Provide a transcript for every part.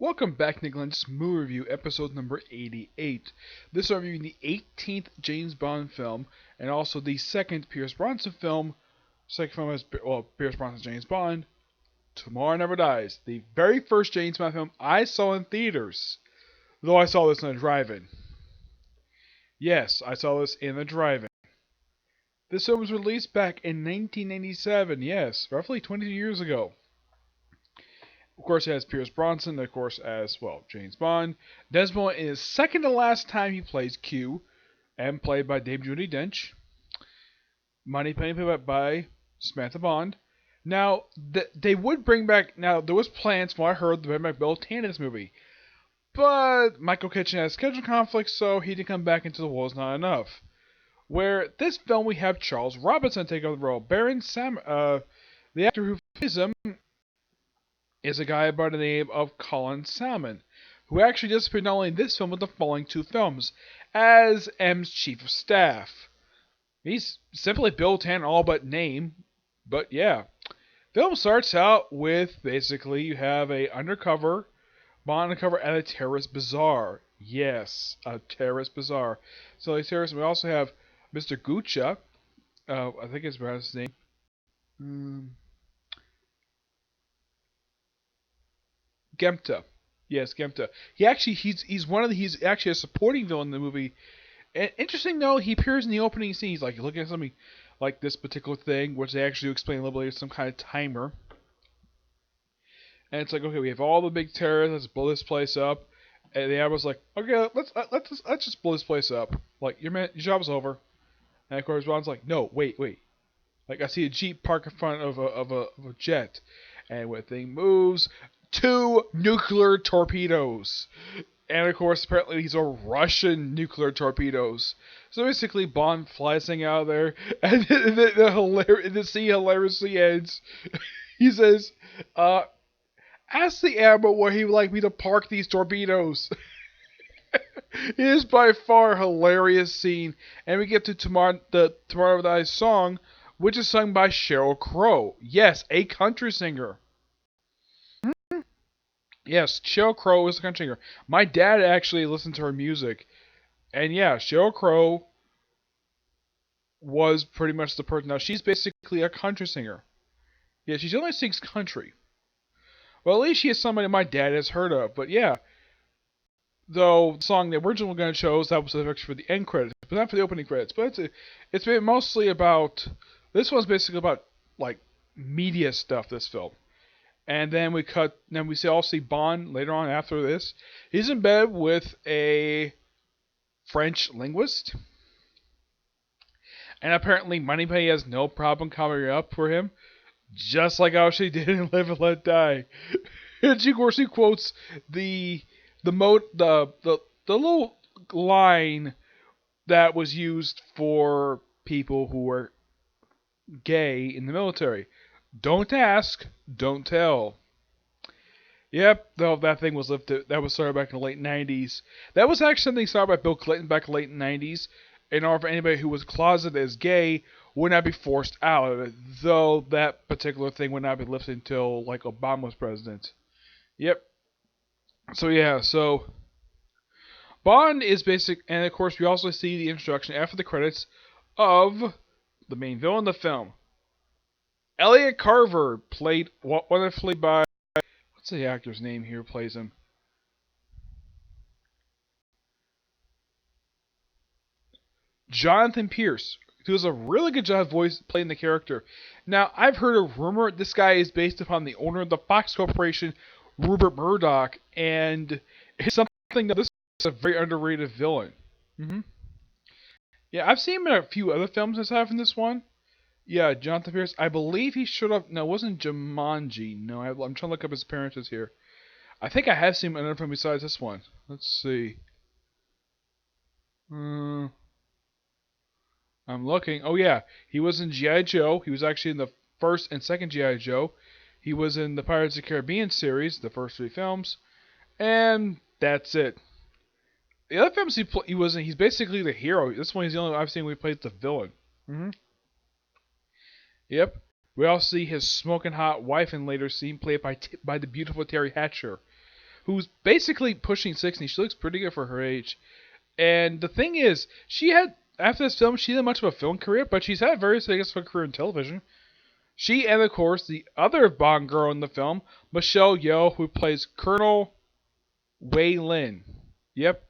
Welcome back to Lenz Movie Review, episode number 88. This is reviewing the 18th James Bond film, and also the second Pierce Brosnan film. Second film is, Pierce Brosnan's James Bond, Tomorrow Never Dies. The very first James Bond film I saw in theaters, though I saw this in a drive-in. Yes, I saw this in a drive-in. This film was released back in 1997, yes, roughly 22 years ago. Of course, it has Pierce Brosnan, of course, as, James Bond. Desmond is second to last time he plays Q, and played by Dame Judi Dench. Moneypenny played by Samantha Bond. Now, they would bring back, now, there was plans, from what I heard, to bring back Bill Tan in this movie. But Michael Kitchen has schedule conflicts, so he didn't come back into The World's Not Enough. Where this film we have Charles Robinson take over the role. The actor who plays him is a guy by the name of Colin Salmon, who actually just appeared not only in this film but the following two films as M's chief of staff. He's simply Bill Tan all but name, but yeah. Film starts out with basically you have a Bond undercover at a terrorist bazaar. Yes, a terrorist bazaar. So we also have Mr. Guccia, I think it's his name. Gempta. Yes, Gempta. He's actually a supporting villain in the movie. And interesting though, he appears in the opening scene. He's like looking at something like this particular thing, which they actually explain a little bit later, some kind of timer. And it's like, okay, we have all the big terrorists, let's blow this place up. And the admiral's like, okay, let's just blow this place up. Like your job's over. And of course Bond's like, no, wait. Like I see a jeep parked in front of a jet, and when the thing moves, 2 nuclear torpedoes. And of course, apparently these are Russian nuclear torpedoes. So basically, Bond flies thing out of there, and the scene hilariously ends. He says, ask the admiral where he would like me to park these torpedoes. It is by far a hilarious scene. And we get to Tomorrow Never Dies song, which is sung by Sheryl Crow. Yes, a country singer. Yes, Sheryl Crow is a country singer. My dad actually listened to her music. And yeah, Sheryl Crow was pretty much the person. Now, she's basically a country singer. Yeah, she only sings country. Well, at least she is somebody my dad has heard of. But yeah, though the song the original gun shows, that was actually for the end credits, but not for the opening credits. But it's been mostly about, this one's basically about, like, media stuff, this film. And then we see Bond later on after this. He's in bed with a French linguist. And apparently Moneypenny has no problem covering up for him. Just like how she did in Live and Let Die. And she, of course, he quotes the little line that was used for people who were gay in the military. Don't ask, don't tell. Yep, though that thing was lifted. That was started back in the late 90s. That was actually something started by Bill Clinton back in the late 90s. In order for anybody who was closeted as gay would not be forced out of it. Though that particular thing would not be lifted until like Obama was president. Yep. So yeah, Bond is basic, and of course we also see the introduction after the credits of the main villain of the film. Elliot Carver, wonderfully by, what's the actor's name here who plays him? Jonathan Pierce, who does a really good job playing the character. Now, I've heard a rumor this guy is based upon the owner of the Fox Corporation, Rupert Murdoch, and it's something that this is a very underrated villain. Yeah, I've seen him in a few other films aside from this one. Yeah, Jonathan Pierce. I believe he showed up. No, it wasn't Jumanji. No, I'm trying to look up his appearances here. I think I have seen him in another film besides this one. Let's see. I'm looking. Oh yeah, he was in G.I. Joe. He was actually in the first and second G.I. Joe. He was in the Pirates of the Caribbean series, the first 3 films, and that's it. The other films he was in, he's basically the hero. This one he's the only one I've seen where he plays the villain. Yep. We also see his smoking hot wife in later scene played by the beautiful Terry Hatcher. who's basically pushing 60. She looks pretty good for her age. And the thing is, after this film, she didn't much of a film career, but she's had a very successful career in television. She and, of course, the other Bond girl in the film, Michelle Yeoh, who plays Colonel Wei Lin. Yep.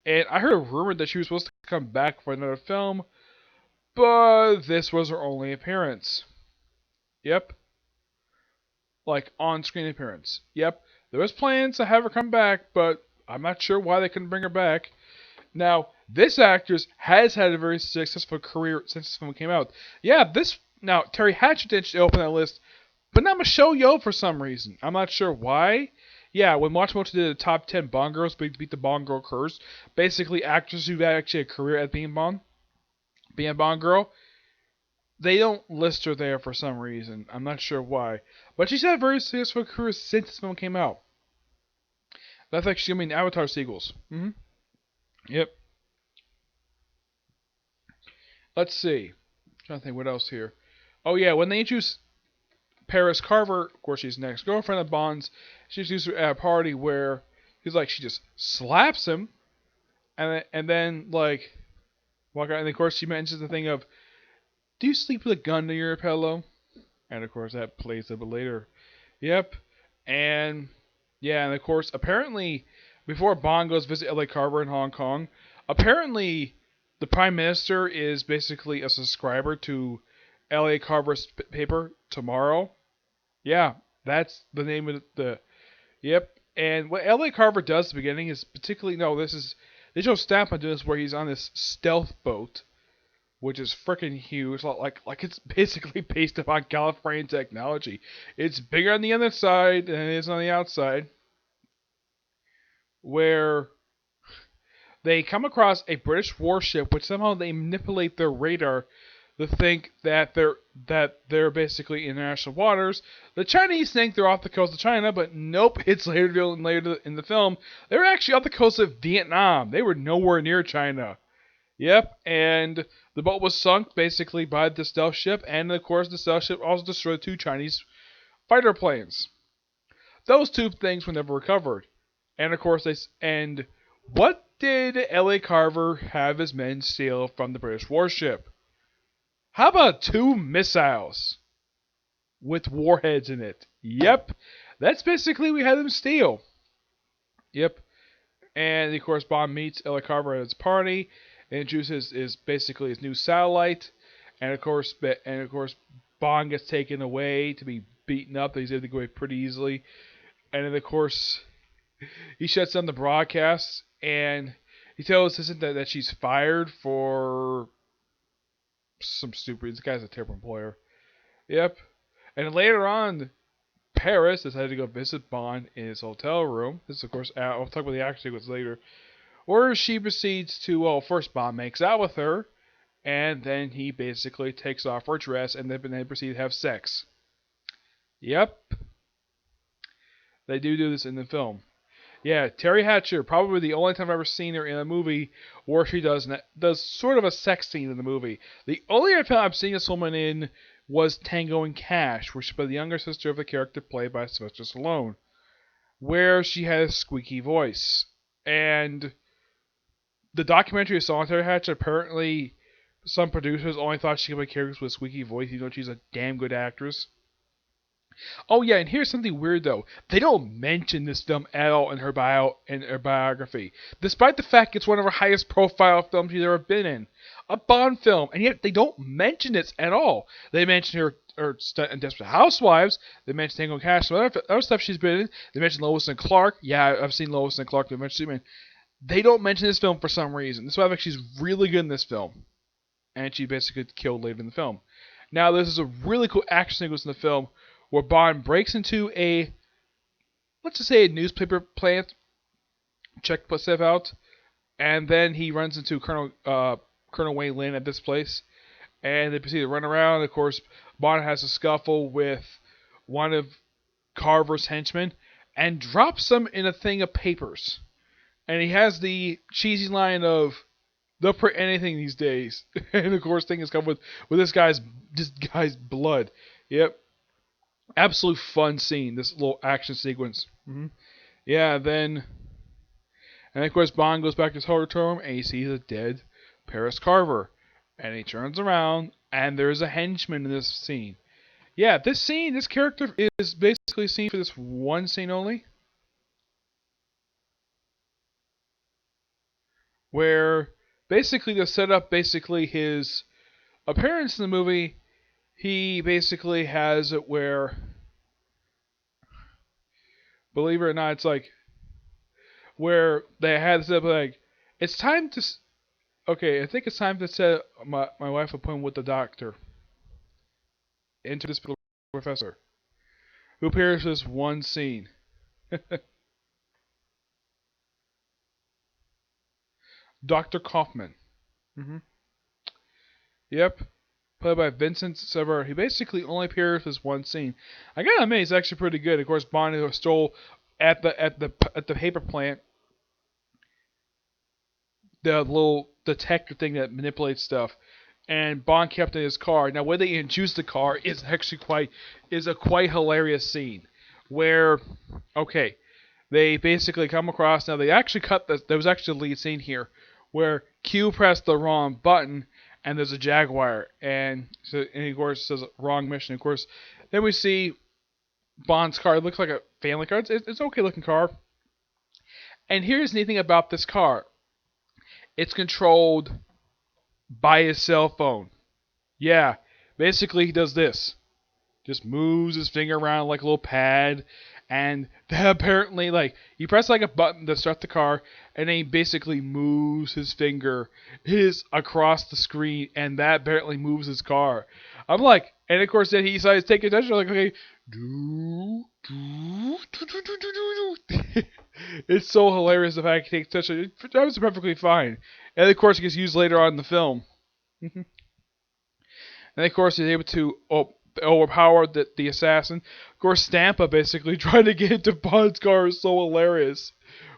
And I heard a rumor that she was supposed to come back for another film, but this was her only appearance. Yep. Like, on-screen appearance. Yep. There was plans to have her come back, but I'm not sure why they couldn't bring her back. Now, this actress has had a very successful career since this film came out. Now, Terry Hatcher didn't open that list, but not Michelle Yeoh for some reason. I'm not sure why. Yeah, when Watchmoto did the top 10 Bond girls beat the Bond girl curse, basically actresses who've actually had a career at being a Bond girl, they don't list her there for some reason. I'm not sure why. But she's had a very successful career since this film came out. That's like she's going to be in Avatar sequels. Yep. Let's see. I'm trying to think what else here. Oh yeah, when they introduced Paris Carver, of course she's next girlfriend of Bond's, she introduced her at a party where she just slaps him, and then like walk out, and of course she mentions the thing of, do you sleep with a gun to your pillow? And of course that plays a bit later. Yep. And yeah, and of course apparently before Bond goes visit L.A. Carver in Hong Kong, apparently the Prime Minister is basically a subscriber to L.A. Carver's paper Tomorrow. Yeah, that's the name of the. Yep. And what L.A. Carver does at the beginning is they show Statham doing this where he's on this stealth boat, which is freaking huge. Like it's basically based upon Californian technology. It's bigger on the inside than it is on the outside. Where they come across a British warship, which somehow they manipulate their radar to think that they're basically in international waters. The Chinese think they're off the coast of China, but nope. It's later in the film they were actually off the coast of Vietnam. They were nowhere near China. Yep, and the boat was sunk basically by the stealth ship, and of course the stealth ship also destroyed 2 Chinese fighter planes. Those 2 things were never recovered. And of course what did L.A. Carver have his men steal from the British warship? How about 2 missiles with warheads in it? Yep, that's basically what we had them steal. Yep, and of course Bond meets L.A. Carver at his party and introduces basically his new satellite, and of course Bond gets taken away to be beaten up. He's able to go away pretty easily, and then of course he shuts down the broadcast, and he tells his assistant that she's fired for some stupid. This guy's a terrible employer. Yep. And later on, Paris decided to go visit Bond in his hotel room. This is, of course, I'll talk about the action sequence later. Or she proceeds to, first Bond makes out with her, and then he basically takes off her dress, and then they proceed to have sex. Yep. They do this in the film. Yeah, Terry Hatcher, probably the only time I've ever seen her in a movie where she does sort of a sex scene in the movie. The only other film I've seen this woman in was Tango and Cash, where she played the younger sister of the character played by Sylvester Stallone, where she had a squeaky voice. And the documentary of Solitary Hatch, apparently some producers only thought she could play characters with a squeaky voice, even though she's a damn good actress. Oh yeah, and here's something weird though. They don't mention this film at all in her biography, despite the fact it's one of her highest profile films she's ever been in, a Bond film, and yet they don't mention this at all. They mention her stunt in Desperate Housewives. They mention Tango and Cash, some other stuff she's been in. They mention Lois and Clark. Yeah, I've seen Lois and Clark. They mention Superman. They don't mention this film for some reason. This is why I think she's really good in this film, and she basically gets killed later in the film. Now, this is a really cool action sequence in the film where Bond breaks into let's just say a newspaper plant, check stuff out, and then he runs into Colonel Wei Lin at this place, and they proceed to run around. Of course, Bond has a scuffle with one of Carver's henchmen and drops them in a thing of papers. And he has the cheesy line of, they'll print anything these days. And of course, thing is covered with this guy's blood. Yep. Absolute fun scene, this little action sequence. Yeah, then, and of course Bond goes back to his hotel room and he sees a dead Paris Carver, and he turns around and there's a henchman in this scene. Yeah, this character is basically seen for this one scene only, where basically to set up basically his appearance in the movie, he basically has it where, believe it or not, it's like where they had this like, it's time to, okay, I think it's time to set my wife appointment with the doctor, into this professor, who appears in this one scene. Dr. Kaufman. hmm Yep. Played by Vincent Sever. He basically only appears in this one scene. I gotta admit, he's actually pretty good. Of course, Bonnie stole at the paper plant the little detector thing that manipulates stuff, and Bond kept it in his car. Now, where they introduce the car is actually a quite hilarious scene, where okay, they basically come across. Now they actually cut this. There was actually a lead scene here where Q pressed the wrong button and there's a Jaguar, and of course it says wrong mission. Of course, then we see Bond's car. It looks like a family car. It's an okay looking car. And here's the neat thing about this car. It's controlled by his cell phone. Yeah, basically he does this. Just moves his finger around like a little pad, and apparently, like, he pressed like a button to start the car, and then he basically moves his finger across the screen, and that apparently moves his car. I'm like, and of course then he decides to take attention. I'm like, okay, it's so hilarious the fact he takes attention. That was perfectly fine, and of course it gets used later on in the film. And of course he's able to overpower the assassin. Of course, Stampa basically trying to get into Bond's car is so hilarious.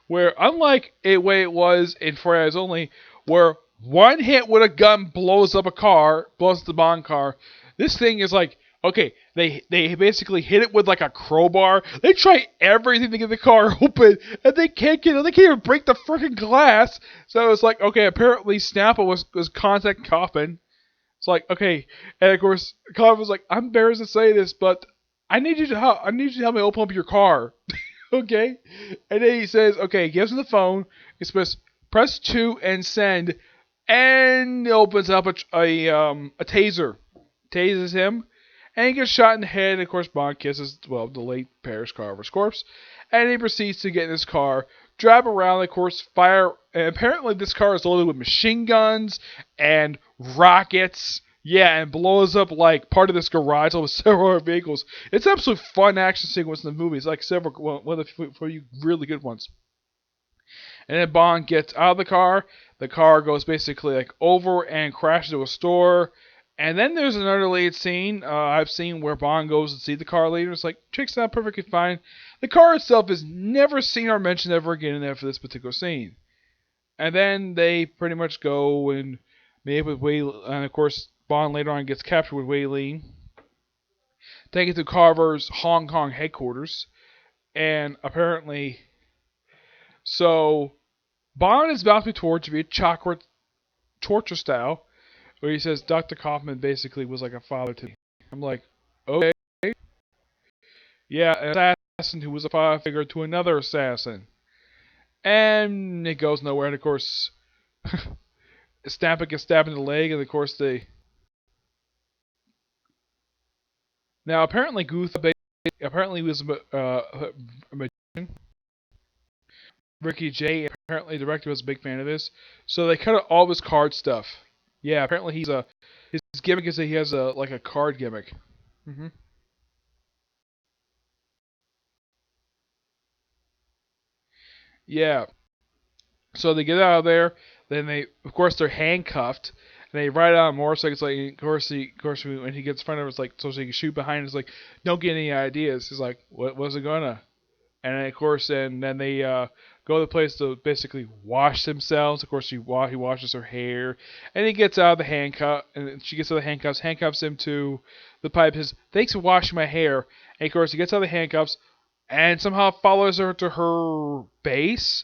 Where, unlike the way it was in Four Eyes Only, where one hit with a gun blows up the Bond car, this thing is like, okay, they basically hit it with like a crowbar. They try everything to get the car open, and they can't get it. They can't even break the freaking glass. So it's like, okay, apparently Stampa was contacting Kaufman. It's like, okay, and of course, Colin was like, I'm embarrassed to say this, but I need you to help me open up your car. Okay? And then he says, okay, he gives him the phone, he says, press 2 and send, and it opens up a taser. Tases him, and he gets shot in the head, and of course Bond kisses, the late Paris Carver's corpse, and he proceeds to get in his car, drive around, of course, fire, and apparently this car is loaded with machine guns and rockets, yeah, and blows up like part of this garage with several other vehicles. It's an absolute fun action sequence in the movie. It's like one of the really good ones. And then Bond gets out of the car goes basically like over and crashes into a store. And then there's another lead scene I've seen where Bond goes to see the car later. It's like, checks out perfectly fine. The car itself is never seen or mentioned ever again after this particular scene. And then they pretty much go and meet with Wei, and of course Bond later on gets captured with Wei Li. Taken to Carver's Hong Kong headquarters. And apparently, so Bond is about to be tortured via chocolate torture style, where he says Dr. Kaufman basically was like a father to me. I'm like, okay. Yeah, an assassin who was a father figure to another assassin. And it goes nowhere, and of course, Stampa gets stabbed in the leg, and of course they... Now, apparently Gutha apparently was a magician. Ricky J, apparently the director, was a big fan of this. So they cut out all of his card stuff. Yeah, apparently his gimmick is that he has a card gimmick. hmm Yeah. So they get out of there. Then of course, they're handcuffed. And they ride on a motorcycle. It's like, of course, when he gets in front of us, like, so he can shoot behind. It's like, don't get any ideas. He's like, what was it gonna? And then, of course, then they go to the place to basically wash themselves. Of course, he washes her hair, and he gets out of the handcuff, and she gets out of the handcuffs him to the pipe. Says, "Thanks for washing my hair." And of course, he gets out of the handcuffs, and somehow follows her to her base.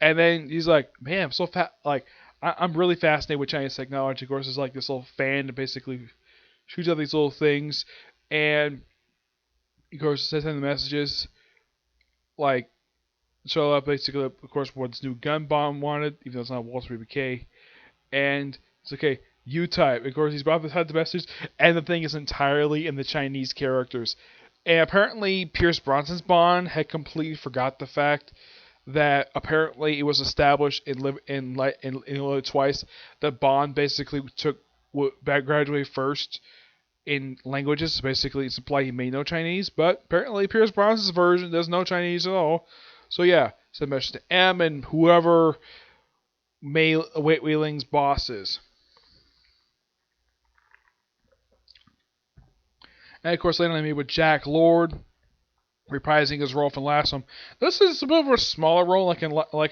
And then he's like, "Man, I'm so fat. Like, I'm really fascinated with Chinese technology." Of course, there's like this little fan that basically shoots out these little things, and of course, sends him the messages like show up basically. Of course, what this new gun bomb wanted, even though it's not Wall Street BK, and it's okay. You type. Of course, he's about to type the message, and the thing is entirely in the Chinese characters. And apparently, Pierce Brosnan's Bond had completely forgot the fact that apparently it was established in twice that Bond basically graduated first in languages. Basically, it's implied he may know Chinese, but apparently Pierce Brosnan's version does know Chinese at all. So yeah, send a message to M and whoever Wei Ling's boss is. And of course, later on, I meet with Jack Lord, reprising his role from last one. This is a bit of a smaller role, like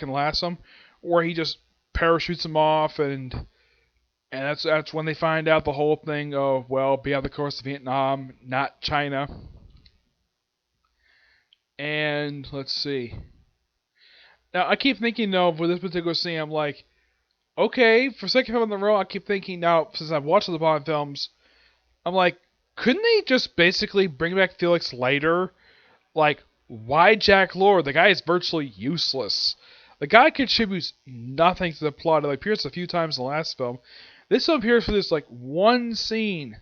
in last one, where he just parachutes him off, and that's when they find out the whole thing of, well, beyond the course of Vietnam, not China. And let's see. Now I keep thinking though, for this particular scene, I'm like, okay, for second film in a row, I keep thinking now since I've watched the Bond films, I'm like, couldn't they just basically bring back Felix Leiter? Like, why Jack Lord? The guy is virtually useless. The guy contributes nothing to the plot. It appears a few times in the last film. This one appears for this like one scene,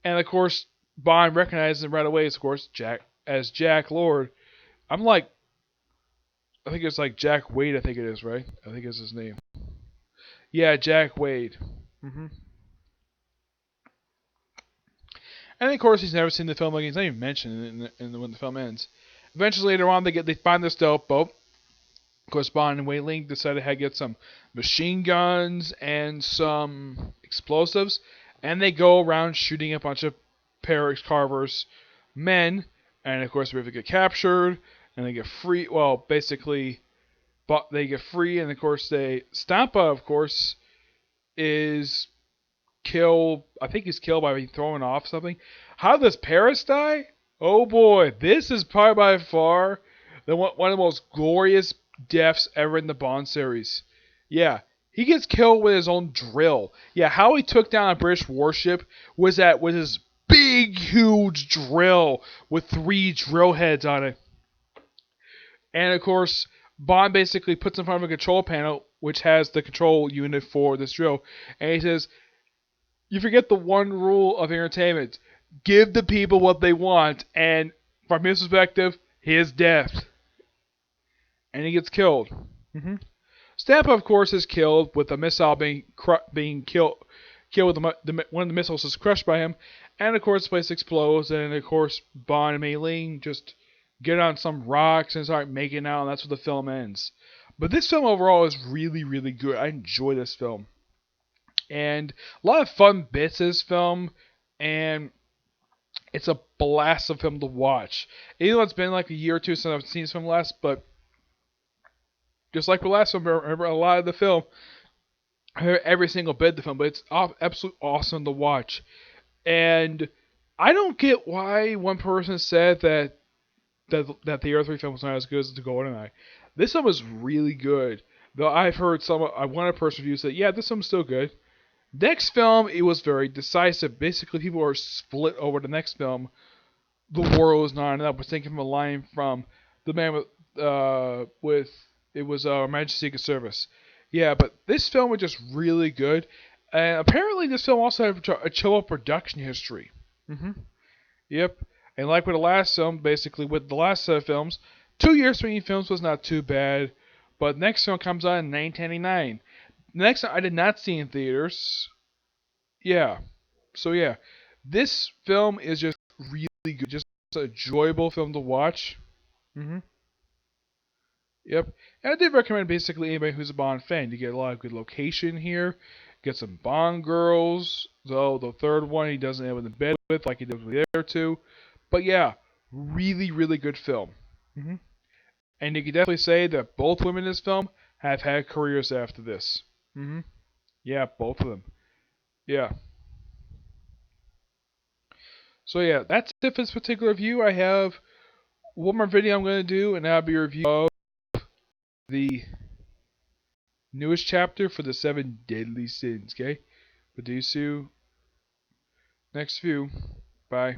and of course Bond recognizes him right away. Of course, Jack Lord. I'm like, I think it's like Jack Wade. I think it is, right? I think it's his name. Yeah, Jack Wade. hmm And of course, he's never seen the film. Like he's not even mentioned when the film ends. Eventually, later on, they find this dope boat. Of course, Bond and Wei Ling decided to get some machine guns and some explosives, and they go around shooting a bunch of Paris Carver's men. And of course, they get captured, and they get free. Well, basically, but they get free, and of course, Stampa, of course, is killed. I think he's killed by being thrown off something. How does Paris die? Oh boy, this is probably by far one of the most glorious deaths ever in the Bond series. Yeah, he gets killed with his own drill. Yeah, how he took down a British warship was that with his big, huge drill with 3 drill heads on it. And of course, Bond basically puts in front of a control panel which has the control unit for this drill, and he says, "You forget the one rule of entertainment: give the people what they want." And from his perspective, his death, and he gets killed. Mm-hmm. Stampa, of course, is killed with a missile being killed with one of the missiles is crushed by him, and of course the place explodes, and of course Bond and Mei Ling just get on some rocks and start making out, and that's where the film ends. But this film overall is really, really good. I enjoy this film, and a lot of fun bits in this film, and it's a blast of film to watch. Even though it's been like a year or two since I've seen this film last, but just like the last film, I remember a lot of the film. I remember every single bit of the film, but it's absolutely awesome to watch. And I don't get why one person said that the Earth 3 film was not as good as the GoldenEye. This film was really good. Though I've heard one person review say, yeah, this film's still good. Next film, it was very decisive. Basically, people are split over the next film. The war was not enough. I was thinking of a line from the man with it was Majesty's Secret Service. Yeah, but this film was just really good. And apparently, this film also had a chill production history. Mm-hmm. Yep. And like with the last film, basically with the last set of films, 2 years between films was not too bad. But next film comes out in 1999. The next one I did not see in theaters. Yeah. So yeah, this film is just really good. Just an enjoyable film to watch. Mm-hmm. Yep. And I did recommend basically anybody who's a Bond fan. You get a lot of good location here. Get some Bond girls. Though the third one he doesn't end up in bed with like he did with the other two. But yeah, really, really good film. Mm-hmm. And you can definitely say that both women in this film have had careers after this. Mm-hmm. Yeah, both of them. Yeah. So yeah, that's it for this particular review. I have one more video I'm going to do, and that'll be a review of the newest chapter for the 7 Deadly Sins, okay? But do you see you next view. Bye.